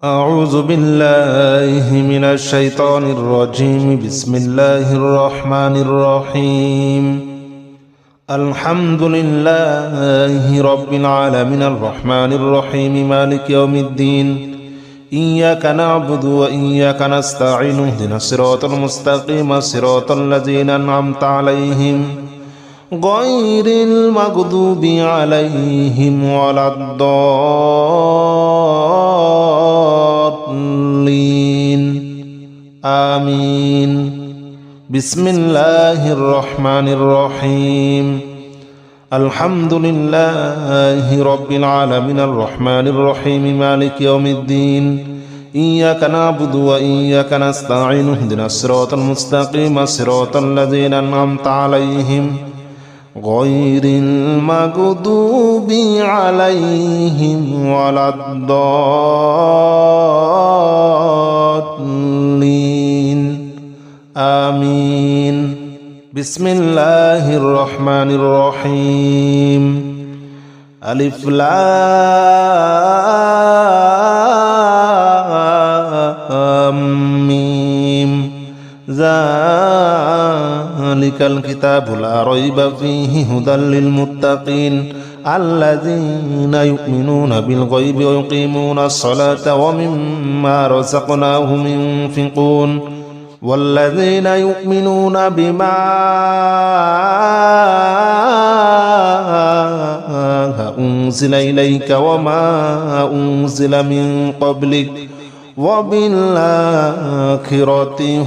أعوذ بالله من الشيطان الرجيم. بسم الله الرحمن الرحيم. الحمد لله رب العالمين الرحمن الرحيم مالك يوم الدين. إياك نعبد وإياك نستعين اهدنا الصراط المستقيم صراط الذين أنعمت عليهم غير المغضوب عليهم ولا الضالين آمين. بسم الله الرحمن الرحيم. الحمد لله رب العالمين الرحمن الرحيم مالك يوم الدين. إياك نعبد وإياك نستعين اهدنا الصراط المستقيم صراط الذين أنعمت عليهم غير المغضوب عليهم ولا الضالين آمين. بسم الله الرحمن الرحيم. ألف لام ميم. ذلك الكتاب لا ريب فيه هدى للمتقين الذين يؤمنون بالغيب ويقيمون الصلاة ومما رزقناهم ينفقون والذين يؤمنون بما أنزل إليك وما أنزل من قبلك وبالآخرة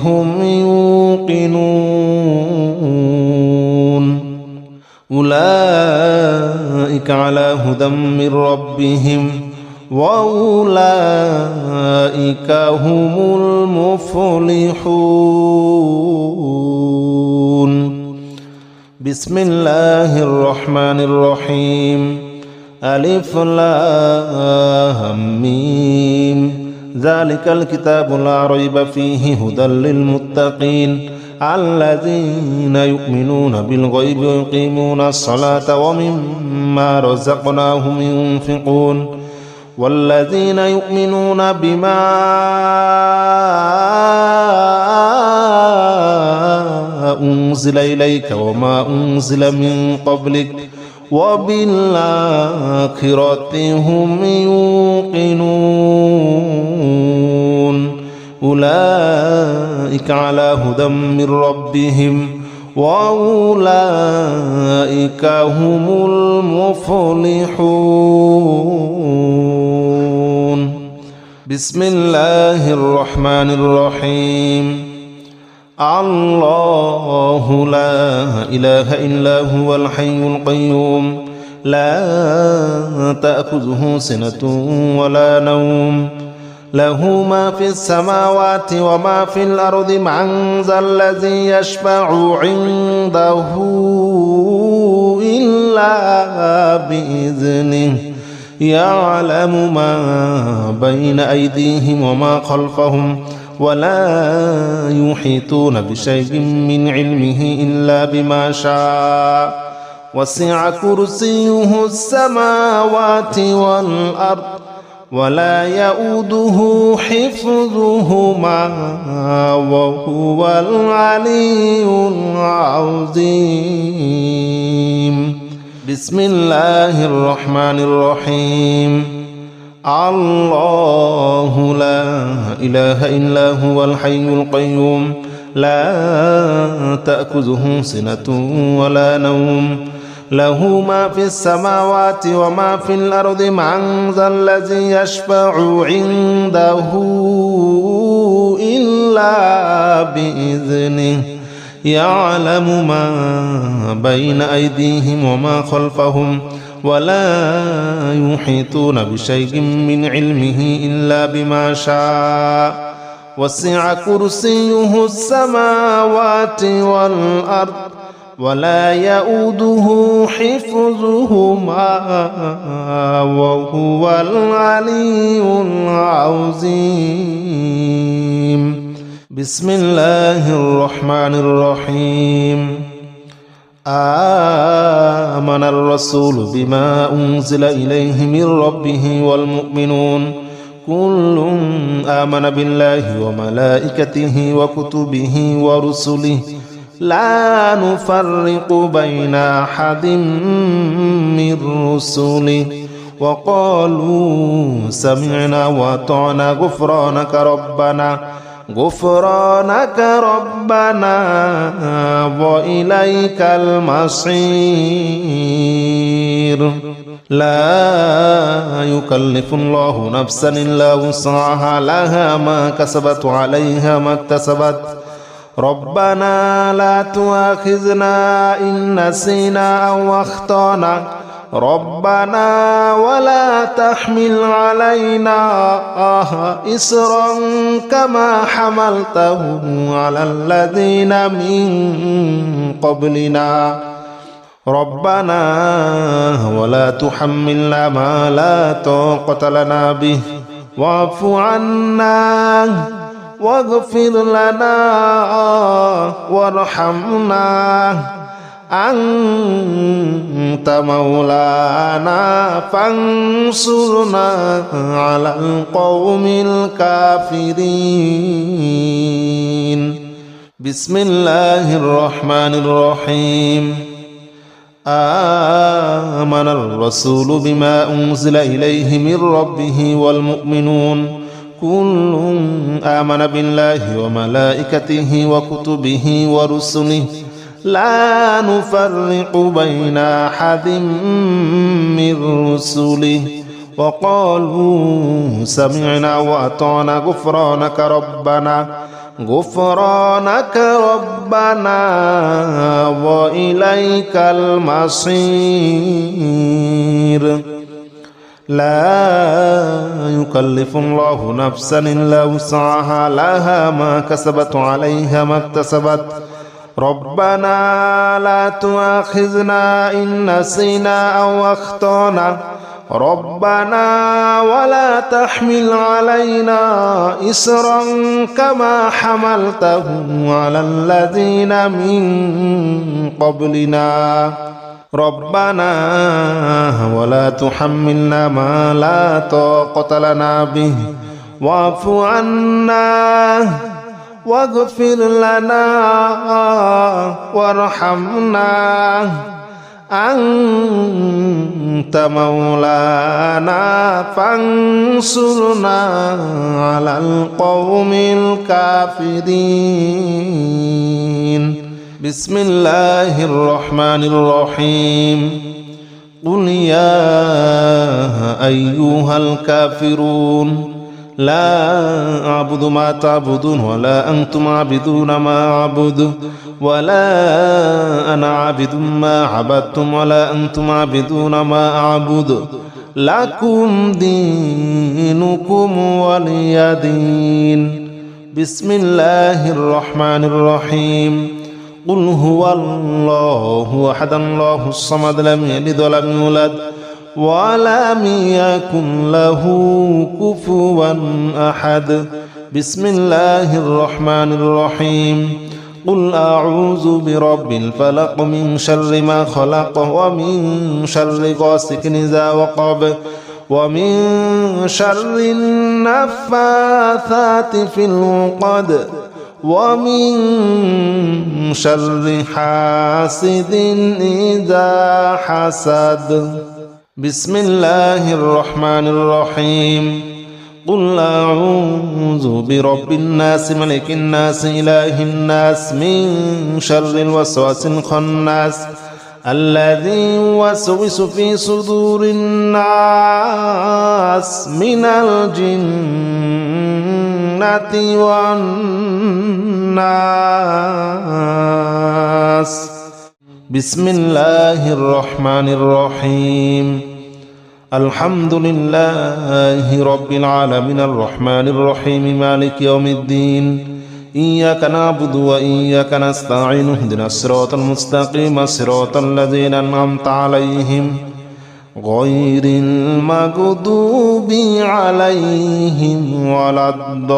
هم يوقنون. أولئك على هدى من ربهم وأولئك هم المفلحون. بسم الله الرحمن الرحيم. ألف لام ميم. ذلك الكتاب لا ريب فيه هدى للمتقين الذين يؤمنون بالغيب ويقيمون الصلاة ومما رزقناهم ينفقون والذين يؤمنون بما أنزل إليك وما أنزل من قبلك وبالآخرة هم يوقنون. أولئك على هدى من ربهم وأولئك هم المفلحون. بسم الله الرحمن الرحيم. الله لا إله إلا هو الحي القيوم لا تأخذه سنة ولا نوم له ما في السماوات وما في الأرض من ذا الذي يشفع عنده إلا بإذنه يعلم ما بين أيديهم وما خلفهم ولا يحيطون بشيء من علمه إلا بما شاء وسع كرسيه السماوات والأرض ولا يؤوده حفظهما وهو العلي العظيم. بسم الله الرحمن الرحيم. الله لا إله إلا هو الحي القيوم لا تأخذه سنة ولا نوم له ما في السماوات وما في الأرض من ذا الذي يشفع عنده إلا بإذنه يعلم ما بين أيديهم وما خلفهم ولا يحيطون بشيء من علمه إلا بما شاء وسع كرسيه السماوات والأرض ولا يؤوده حفظهما وهو العلي العظيم. بسم الله الرحمن الرحيم. آمن الرسول بما أنزل إليه من ربه والمؤمنون كل آمن بالله وملائكته وكتبه ورسله لا نفرق بين أحد من رسله وقالوا سمعنا وأطعنا غفرانك ربنا وإليك المصير. لا يكلف الله نفسا إلا وسعها لها ما كسبت وعليها ما اكتسبت ربنا لا تؤاخذنا إن نسينا أو أخطأنا ربنا ولا تحمل علينا إصرا كما حملته على الذين من قبلنا ربنا ولا تحملنا ما لا طاقة لنا به واعف عنا واغفر لنا وارحمنا أنت مولانا فانصرنا على القوم الكافرين. بسم الله الرحمن الرحيم. آمن الرسول بما أنزل إليه من ربه والمؤمنون كل آمن بالله وملائكته وكتبه ورسله لا نفرق بين أحد من رسله وقالوا سمعنا وأطعنا غفرانك ربنا وإليك المصير. لا يكلف الله نفسا إلا وسعها لها ما كسبت وعليها ما اكتسبت ربنا لا تؤاخذنا إن نسينا أو أخطأنا ربنا ولا تحمل علينا إصرا كما حملته على الذين من قبلنا ربنا ولا تحملنا ما لا طاقة لنا به واعف عنا واغفر لنا وارحمنا أنت مولانا فانصرنا على القوم الكافرين. بسم الله الرحمن الرحيم. قل يا أيها الكافرون لا أعبد ما تعبدون ولا أنتم عابدون ما أعبد ولا أنا عابد ما عبدتم ولا أنتم عابدون ما أعبد لكم دينكم ولي دين. بسم الله الرحمن الرحيم. قل هو الله أحد الله الصمد لم يلد ولم يولد ولم يكن له كفوا أحد. بسم الله الرحمن الرحيم. قل أعوذ برب الفلق من شر ما خلق ومن شر غاسق إذا وقب ومن شر النفاثات في العقد ومن شر حاسد إذا حسد. بسم الله الرحمن الرحيم. قل أعوذ برب الناس ملك الناس إله الناس من شر الوسواس الخناس الذي يوسوس في صدور الناس من الجنة والناس. بسم الله الرحمن الرحيم. الحمد لله رب العالمين الرحمن الرحيم مالك يوم الدين إياك نعبد وإياك نستعين اهدنا الصراط المستقيم صراط الذين أنعمت عليهم غير المغضوب عليهم ولا الضالين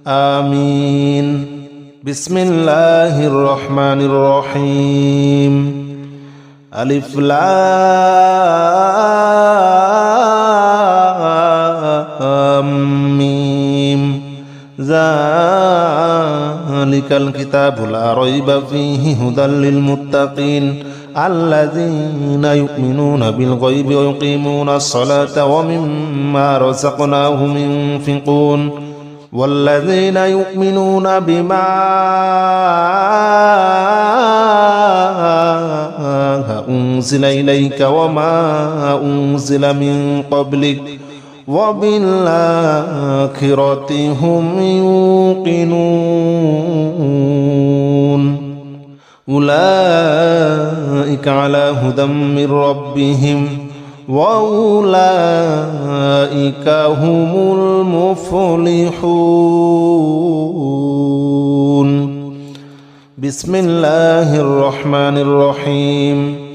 آمين. بسم الله الرحمن الرحيم. ألف لام ميم ذلك الكتاب لا ريب فيه هدى للمتقين الذين يؤمنون بالغيب ويقيمون الصلاة ومما رزقناهم ينفقون والذين يؤمنون بما أنزل إليك وما أنزل من قبلك وبالآخرة هم يوقنون أولئك على هدى من ربهم وأولئك هم المفلحون بسم الله الرحمن الرحيم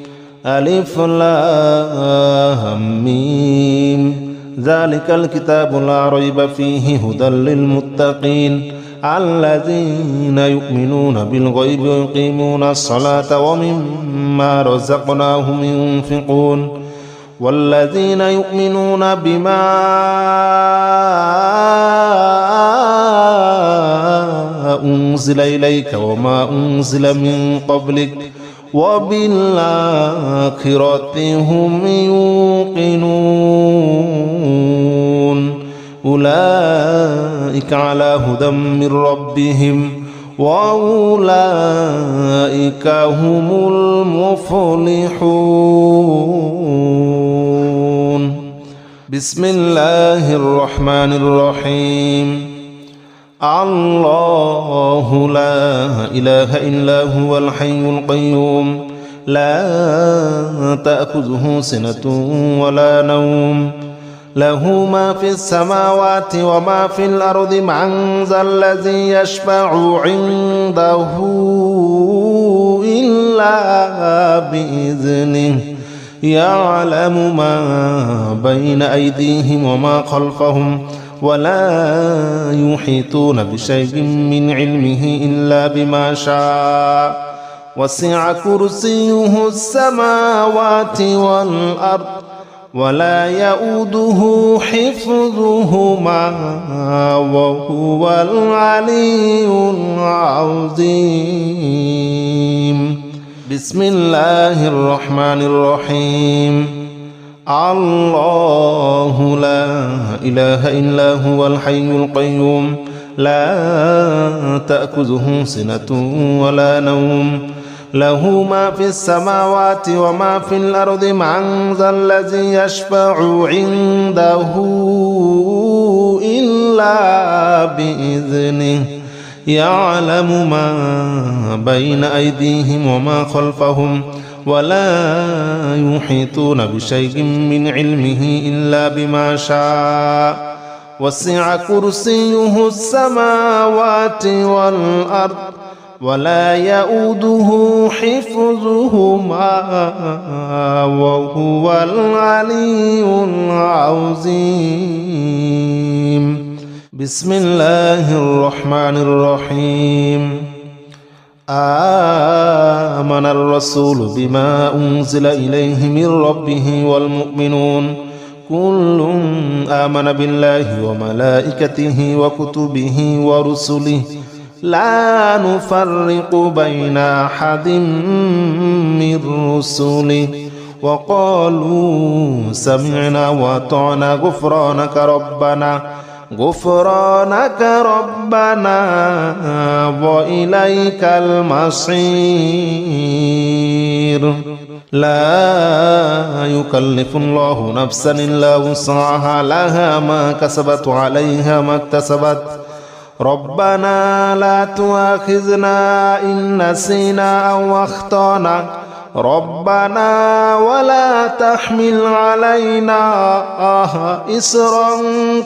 ألف لام ميم ذلك الكتاب لا ريب فيه هدى للمتقين الذين يؤمنون بالغيب ويقيمون الصلاة ومما رزقناهم ينفقون والذين يؤمنون بما أنزل إليك وما أنزل من قبلك وبالآخرة هم يوقنون أولئك على هدى من ربهم وأولئك هم المفلحون بسم الله الرحمن الرحيم الله لا إله إلا هو الحي القيوم لا تأخذه سنة ولا نوم له ما في السماوات وما في الأرض من ذا الذي يشفع عنده إلا بإذنه يعلم ما بين أيديهم وما خلفهم ولا يحيطون بشيء من علمه إلا بما شاء وسع كرسيه السماوات والأرض ولا يؤوده حفظهما وهو العلي العظيم بسم الله الرحمن الرحيم الله لا إله إلا هو الحي القيوم لا تأخذه سنة ولا نوم له ما في السماوات وما في الأرض من ذا الذي يشفع عنده إلا بإذنه يعلم ما بين أيديهم وما خلفهم ولا يحيطون بشيء من علمه إلا بما شاء وسع كرسيه السماوات والأرض ولا يؤوده حفظهما وهو العلي العظيم بسم الله الرحمن الرحيم آمن الرسول بما أنزل إليه من ربه والمؤمنون كل آمن بالله وملائكته وكتبه ورسله لا نفرق بين أحد من رسله وقالوا سمعنا وأطعنا غفرانك ربنا وإليك المصير لا يكلف الله نفسا إلا وسعها لها ما كسبت وعليها ما اكتسبت ربنا لا تؤاخذنا إن نسينا أو أخطأنا ربنا ولا تحمل علينا إصرا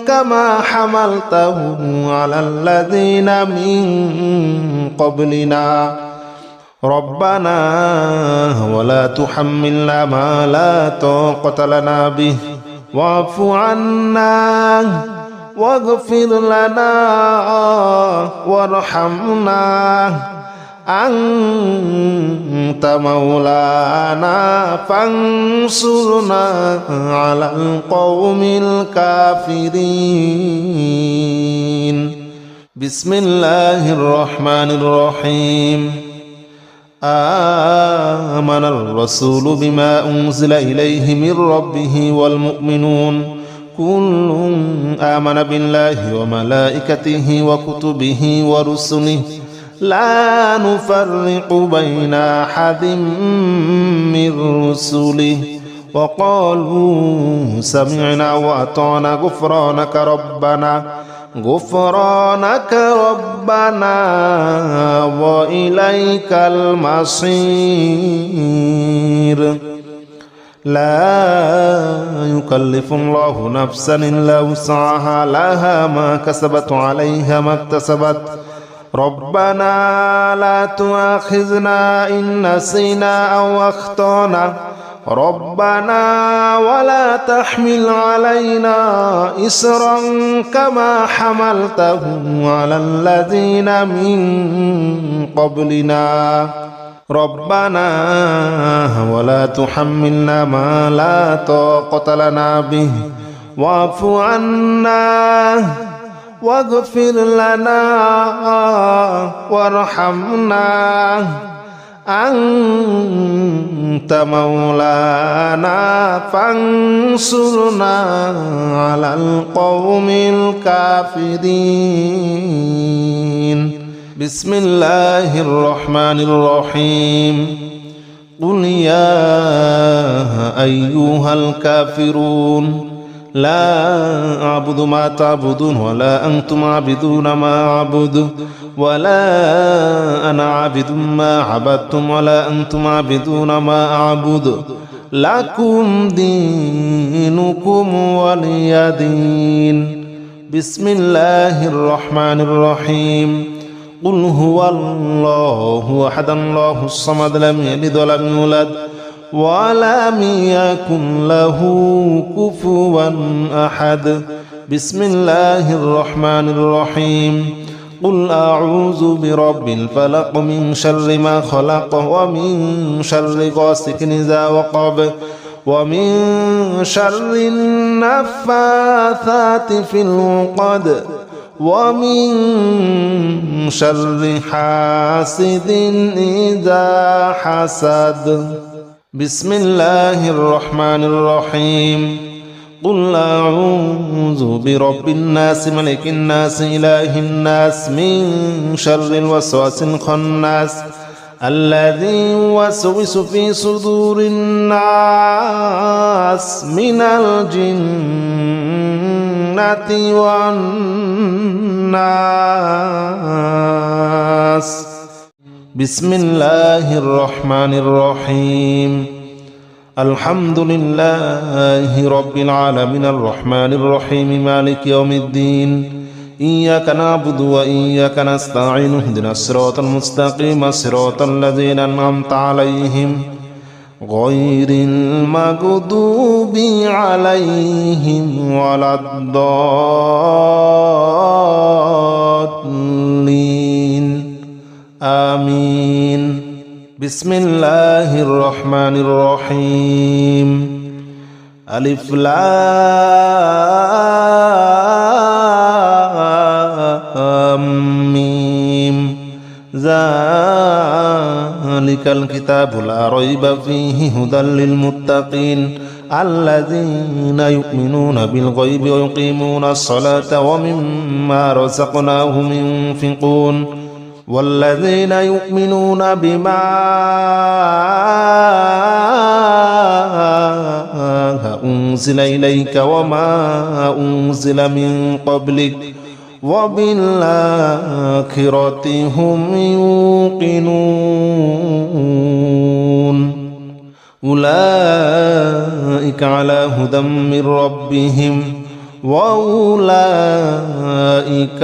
كما حملته على الذين من قبلنا ربنا ولا تحملنا ما لا طاقة لنا به واعف عنا واغفر لنا وارحمنا أنت مولانا فانصرنا على القوم الكافرين بسم الله الرحمن الرحيم آمن الرسول بما أنزل إليه من ربه والمؤمنون كل آمن بالله وملائكته وكتبه ورسله لا نفرق بين أحد من رسله وقالوا سمعنا وأطعنا غفرانك ربنا وإليك المصير لا يكلف الله نفسا إلا وسعها لها ما كسبت عليها ما اكتسبت ربنا لا تؤاخذنا إن نسينا أو أخطأنا ربنا ولا تحمل علينا إصرا كما حملته على الذين من قبلنا ربنا ولا تحملنا ما لا طاقة لنا به واعف عنا واغفر لنا وارحمنا أنت مولانا فانصرنا على القوم الكافرين بسم الله الرحمن الرحيم قل يا أيها الكافرون لا أعبد ما تعبدون ولا أنتم عابدون ما أعبد ولا أنا عابد ما عبدتم ولا أنتم عابدون ما أعبد لكم دينكم ولي دين بسم الله الرحمن الرحيم قل هو الله أحد الله الصمد لم يلد ولم يولد ولم يكن له كفوا أحد بسم الله الرحمن الرحيم قل أعوذ برب الفلق من شر ما خلق ومن شر غاسق إذا وقب ومن شر النفاثات في العقد ومن شر حاسد إذا حسد بسم الله الرحمن الرحيم قل أعوذ برب الناس ملك الناس إله الناس من شر الوسواس الخناس الذي يوسوس في صدور الناس من الجنة والناس بسم الله الرحمن الرحيم الحمد لله رب العالمين الرحمن الرحيم مالك يوم الدين إياك نعبد وإياك نستعين اهدنا الصراط المستقيم صراط الذين أنعمت عليهم غير المغضوب عليهم ولا الضالين آمين بسم الله الرحمن الرحيم ألف لام ميم ذلك الكتاب لا ريب فيه هدى للمتقين الذين يؤمنون بالغيب ويقيمون الصلاة ومما رزقناهم ينفقون والذين يؤمنون بما أنزل إليك وما أنزل من قبلك وبالآخرة هم يوقنون أولئك على هدى من ربهم وأولئك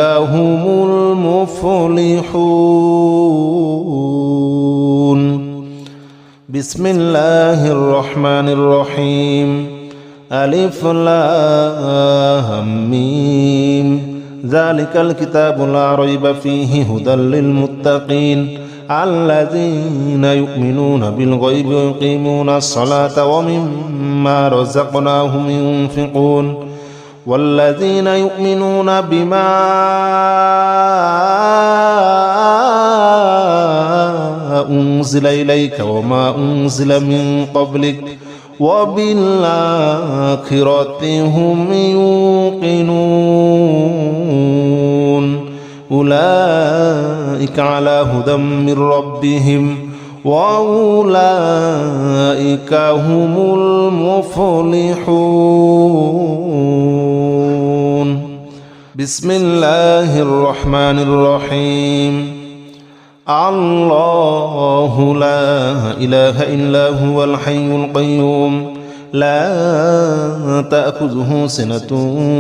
هم المفلحون بسم الله الرحمن الرحيم ألف لام ميم ذلك الكتاب لا ريب فيه هدى للمتقين الذين يؤمنون بالغيب ويقيمون الصلاة ومما رزقناهم ينفقون والذين يؤمنون بما أنزل إليك وما أنزل من قبلك وبالآخرة هم يوقنون أولئك على هدى من ربهم وأولئك هم المفلحون. بسم الله الرحمن الرحيم. الله لا إله إلا هو الحي القيوم لا تأخذه سنة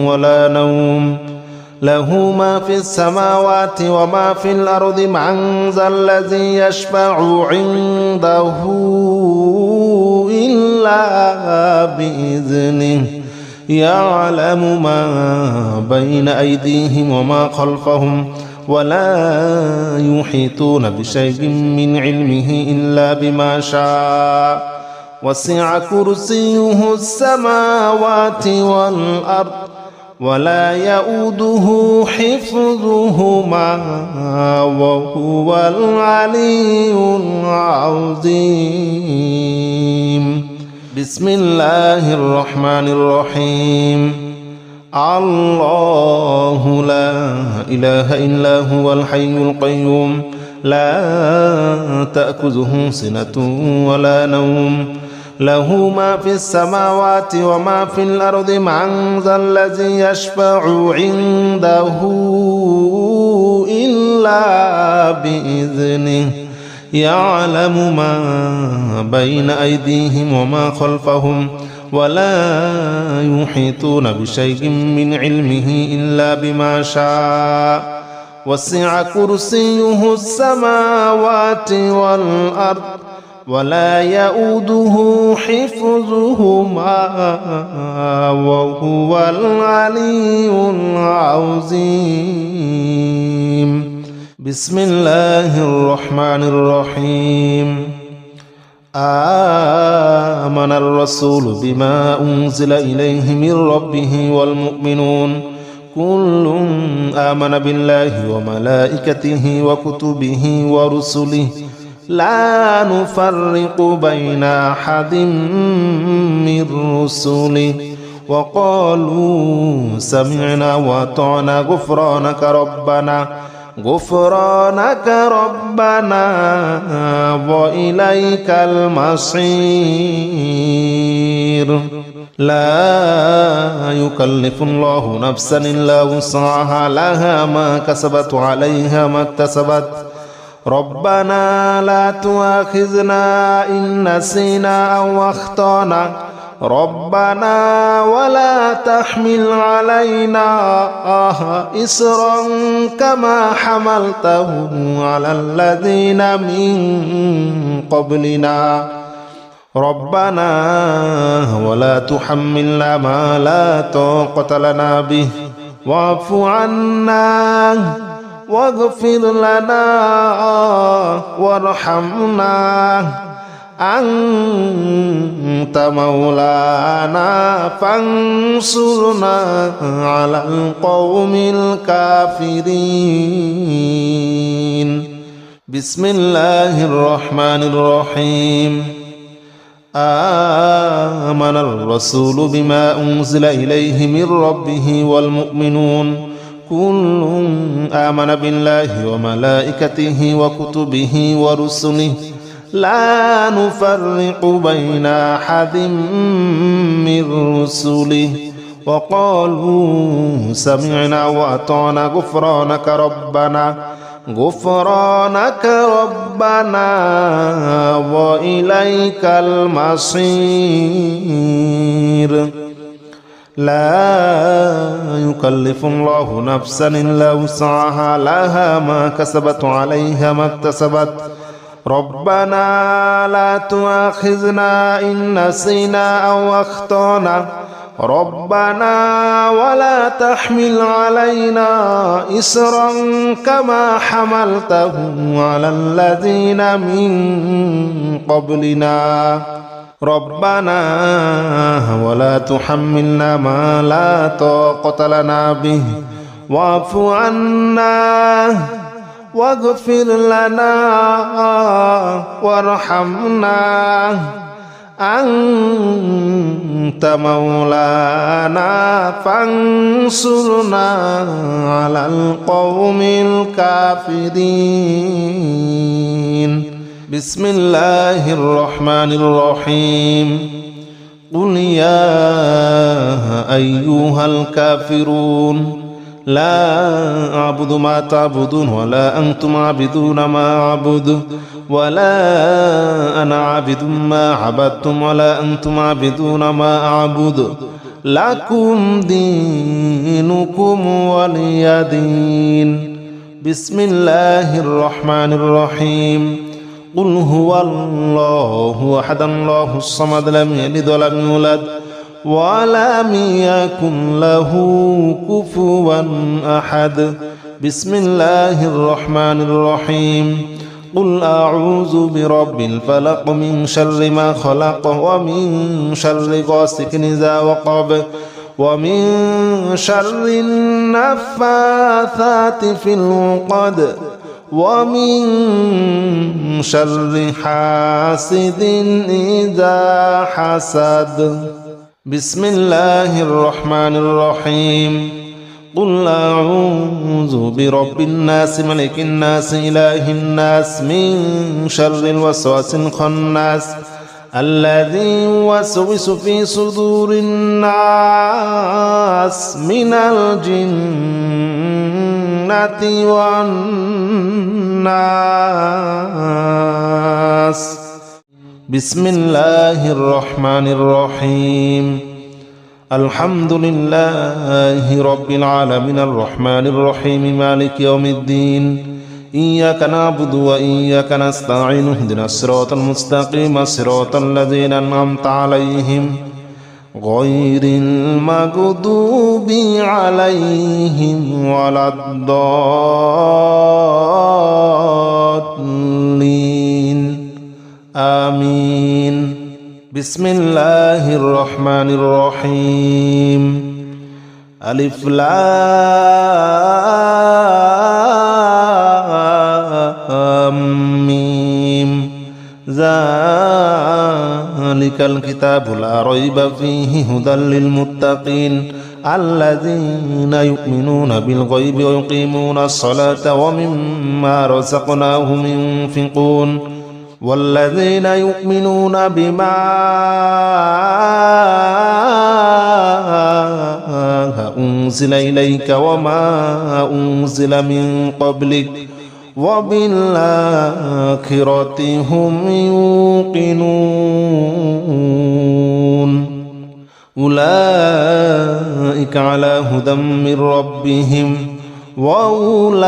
ولا نوم له ما في السماوات وما في الأرض من ذا الذي يشفع عنده إلا بإذنه يعلم ما بين أيديهم وما خلفهم ولا يحيطون بشيء من علمه إلا بما شاء وسع كرسيه السماوات والأرض ولا يؤوده حفظهما وهو العلي العظيم. بسم الله الرحمن الرحيم. الله لا إله إلا هو الحي القيوم لا تأخذه سنة ولا نوم له ما في السماوات وما في الأرض من ذا الذي يشفع عنده إلا بإذنه يعلم ما بين أيديهم وما خلفهم ولا يحيطون بشيء من علمه إلا بما شاء وسع كرسيه السماوات والأرض ولا يؤوده حفظهما وهو العلي العظيم. بسم الله الرحمن الرحيم. آمن الرسول بما أنزل إليه من ربه والمؤمنون كل آمن بالله وملائكته وكتبه ورسله لا نفرق بين أحد من رسله وقالوا سمعنا وأطعنا غفرانك ربنا وإليك المصير. لا يكلف الله نفسا إلا وسعها لها ما كسبت وعليها ما اكتسبت ربنا لا تؤاخذنا إن نسينا أو أخطأنا ربنا ولا تحمل علينا إصرا كما حملته على الذين من قبلنا ربنا ولا تحملنا ما لا طاقة لنا به واعف عنا واغفر لنا وارحمنا أنت مولانا فانصرنا على القوم الكافرين. بسم الله الرحمن الرحيم. آمن الرسول بما أنزل إليه من ربه والمؤمنون كل آمن بالله وملائكته وكتبه ورسله لا نفرق بين أحد من رسله وقالوا سمعنا وأطعنا غفرانك ربنا وإليك المصير. لا يكلف الله نفسا إلا وسعها لها ما كسبت وعليها ما اكتسبت ربنا لا تؤاخذنا إن نسينا أو أخطأنا ربنا ولا تحمل علينا إصرا كما حملته على الذين من قبلنا ربنا ولا تحملنا ما لا طاقة لنا به واعف عنا واغفر لنا وارحمنا أنت مولانا فانصرنا على القوم الكافرين بسم الله الرحمن الرحيم قل يا أيها الكافرون لا أعبد ما تعبدون ولا أنتم عابدون ما أعبد ولا أنا عابد ما عبدتم ولا أنتم عابدون ما أعبد لكم دينكم ولي دين بسم الله الرحمن الرحيم قل هو الله أحد الله الصمد لم يلد ولم يولد ولم يكن له كفوا أحد بسم الله الرحمن الرحيم قل أعوذ برب الفلق من شر ما خلق ومن شر غاسق إذا وقب ومن شر النفاثات في العقد ومن شر حاسد إذا حسد بسم الله الرحمن الرحيم قل أعوذ برب الناس ملك الناس إله الناس من شر الوسواس الخناس الذي يوسوس في صدور الناس من الجنة والناس بسم الله الرحمن الرحيم الحمد لله رب العالمين الرحمن الرحيم مالك يوم الدين إياك نعبد وإياك نستعين اهدنا الصراط المستقيم صراط الذين أنعمت عليهم غير المغضوب عليهم ولا الضالين آمين بسم الله الرحمن الرحيم ألف لام ميم ذلك الكتاب لا ريب فيه هدى للمتقين الذين يؤمنون بالغيب ويقيمون الصلاة ومما رزقناهم ينفقون والذين يؤمنون بما أنزل إليك وما أنزل من قبلك وبالآخرة هم يوقنون أولئك على هدى من ربهم وأولئك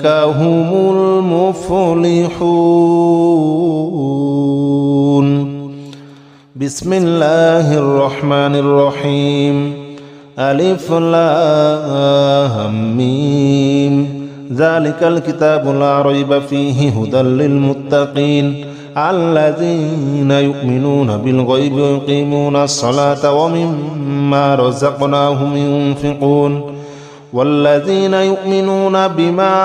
هم المفلحون بسم الله الرحمن الرحيم ألف لام ميم ذلك الكتاب لا ريب فيه هدى للمتقين الذين يؤمنون بالغيب ويقيمون الصلاة ومما رزقناهم ينفقون والذين يؤمنون بما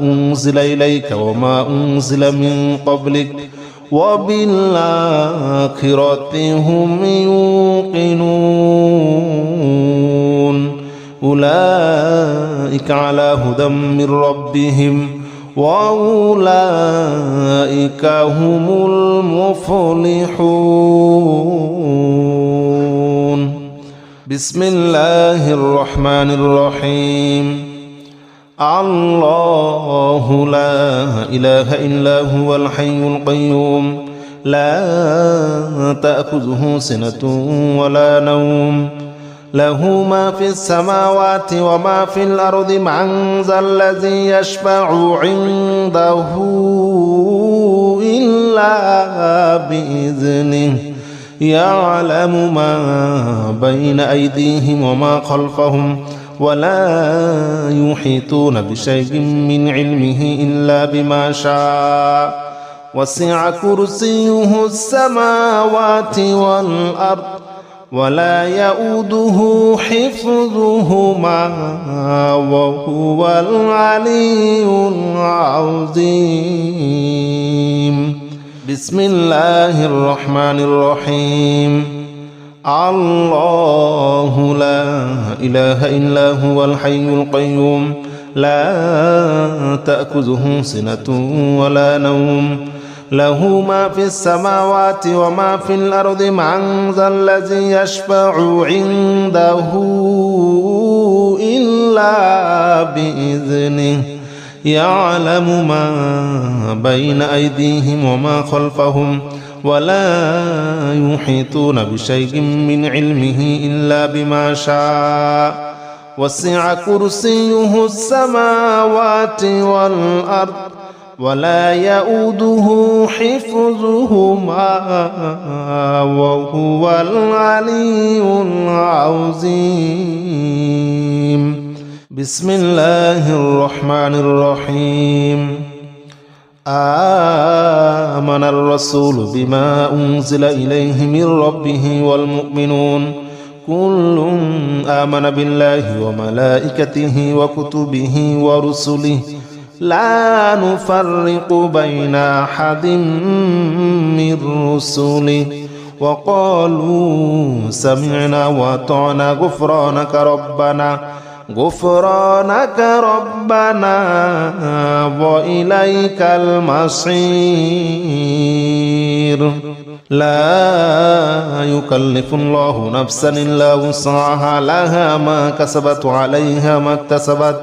أنزل إليك وما أنزل من قبلك وبالآخرة هم يوقنون أولئك على هدى من ربهم وأولئك هم المفلحون بسم الله الرحمن الرحيم الله لا إله إلا هو الحي القيوم لا تأخذه سنة ولا نوم له ما في السماوات وما في الأرض من ذا الذي يشفع عنده إلا بإذنه يعلم ما بين أيديهم وما خلفهم ولا يحيطون بشيء من علمه إلا بما شاء وسع كرسيه السماوات والأرض ولا يؤوده حفظهما وهو العلي العظيم. بسم الله الرحمن الرحيم. الله لا إله إلا هو الحي القيوم لا تأخذه سنة ولا نوم له ما في السماوات وما في الأرض من ذا الذي يشفع عنده إلا بإذنه يعلم ما بين أيديهم وما خلفهم ولا يحيطون بشيء من علمه إلا بما شاء وسع كرسيه السماوات والأرض ولا يؤوده حفظهما وهو العلي العظيم. بسم الله الرحمن الرحيم. آمن الرسول بما أنزل إليه من ربه والمؤمنون كل آمن بالله وملائكته وكتبه ورسله لا نفرق بين أحد من رسله وقالوا سمعنا وأطعنا غفرانك ربنا وإليك المصير. لا يكلف الله نفسا إلا وسعها لها ما كسبت وعليها ما اكتسبت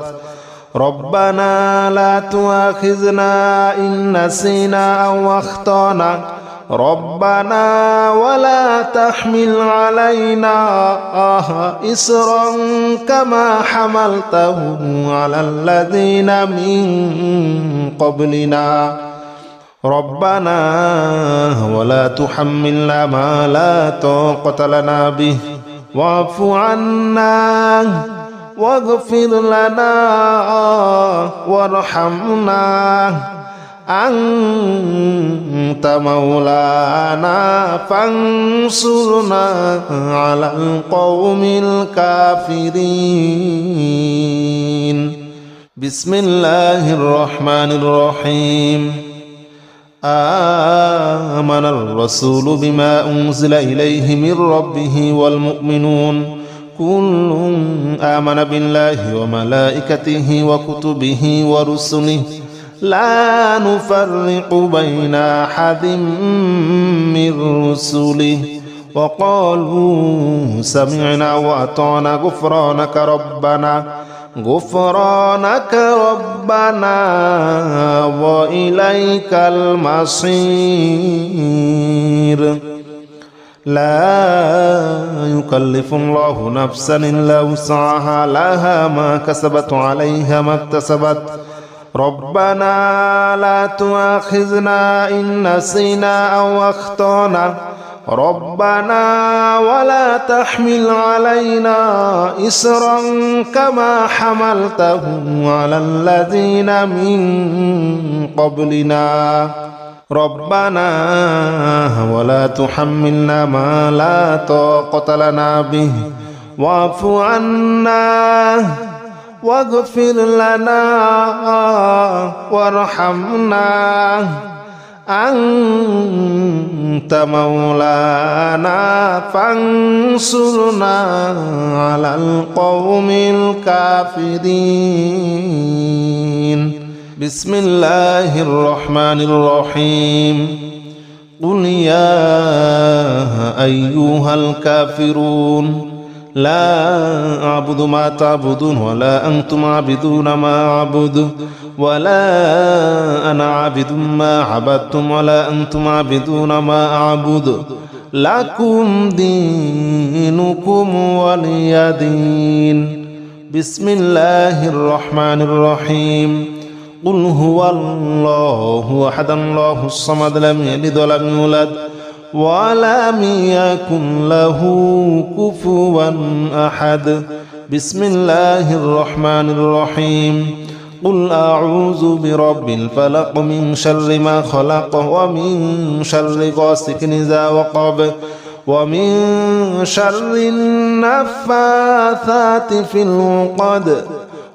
ربنا لا تؤاخذنا إن نسينا أو أخطأنا ربنا ولا تحمل علينا إصرا كما حملته على الذين من قبلنا ربنا ولا تحملنا ما لا طاقة لنا به واعف عنا واغفر لنا وارحمنا أنت مولانا فانصرنا على القوم الكافرين. بسم الله الرحمن الرحيم. آمن الرسول بما أنزل إليه من ربه والمؤمنون كل آمن بالله وملائكته وكتبه ورسله لا نفرق بين أحد من رسله وقالوا سمعنا وأطعنا غفرانك ربنا وإليك المصير. لا يكلف الله نفسا إلا وسعها لها ما كسبت وعليها ما اكتسبت ربنا لا تؤاخذنا إن نسينا أو أخطأنا ربنا ولا تحمل علينا إصرا كما حملته على الذين من قبلنا ربنا ولا تحملنا ما لا طاقة لنا به واعف عنا واغفر لنا وارحمنا أنت مولانا فانصرنا على القوم الكافرين. بسم الله الرحمن الرحيم. قل يا أيها الكافرون لا أعبد ما تعبدون ولا أنتم عابدون ما أعبد ولا أنا عابد ما عبدتم ولا أنتم عابدون ما أعبد لكم دينكم ولي دين. بسم الله الرحمن الرحيم. قل هو الله أحد الله الصمد لم يلد ولم يولد ولم يكن له كفوا أحد. بسم الله الرحمن الرحيم. قل أعوذ برب الفلق من شر ما خلق ومن شر غاسق إذا وقب ومن شر النفاثات في العقد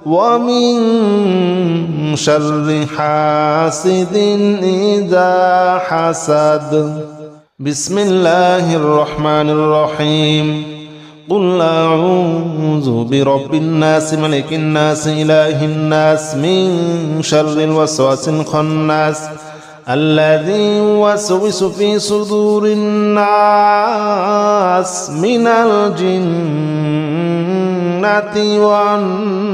ومن شر حاسد إذا حسد. بسم الله الرحمن الرحيم. قل أعوذ برب الناس ملك الناس إله الناس من شر الوسواس الخناس الذي يوسوس في صدور الناس من الجنة والناس.